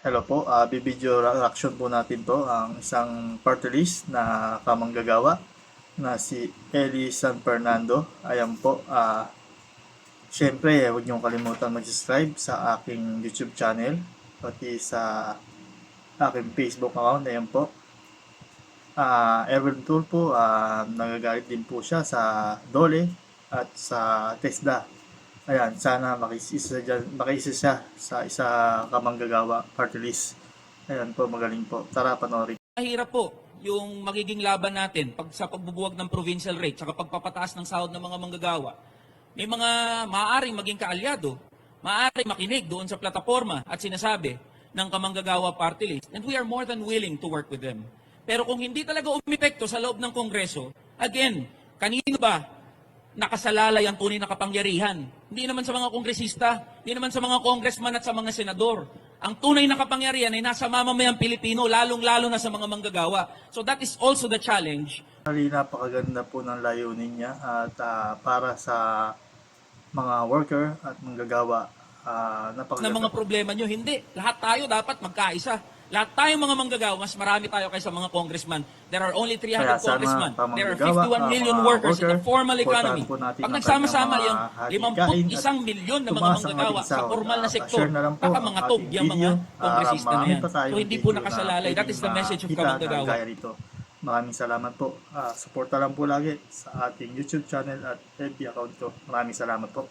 Hello po, bibideo reaction po natin to ang isang party list na kamanggagawa na si Eli San Fernando. Ayan po, syempre huwag niyong kalimutan mag-subscribe sa aking YouTube channel, pati sa aking Facebook account. Ayan po, Erwin Tool po, nagagalit din po siya sa Dole at sa TESDA. Ayan, sana makisisa siya sa isa kamanggagawa party list. Ayan po, magaling po. Tara, panoorin. Mahirap po yung magiging laban natin sa pagbubuwag ng provincial rate sa pagpapataas ng sahod ng mga manggagawa. May mga maaaring maging kaalyado, maaaring makinig doon sa plataforma at sinasabi ng kamanggagawa party list, and we are more than willing to work with them. Pero kung hindi talaga umepekto sa loob ng Kongreso, again, kanino ba nakasalalay ang tunay na kapangyarihan? Hindi naman sa mga kongresista, hindi naman sa mga congressman at sa mga senador. Ang tunay na kapangyarihan ay nasa mamamayang Pilipino, lalong-lalo na sa mga manggagawa. So that is also the challenge. Napakaganda po ng layunin niya at para sa mga worker at manggagawa, Na napakaganda. mga problema nyo, hindi. Lahat tayo dapat magkaisa. Lahat tayong mga manggagawa, mas marami tayo kaysa mga congressman. There are only 300 Kaya sana, congressmen. There are pamanggagawa, 51 million mga workers in the worker, formal economy. supportahan po natin Pag ang nagsama-sama kanilang yung mga hadikain 51 milyon na mga tumaas ang manggagawa ating sa sahod. formal na sektor, Share na lang po baka ang mga ating tog yung mga video. kongresista na Marami yan. pa tayong So hindi po video na nakasalalay. That is the pwedeng message of makita na kamanggagawa. gaya rito. Maraming salamat po. Suporta lang po lagi sa ating YouTube channel at FB account ko. Maraming salamat po.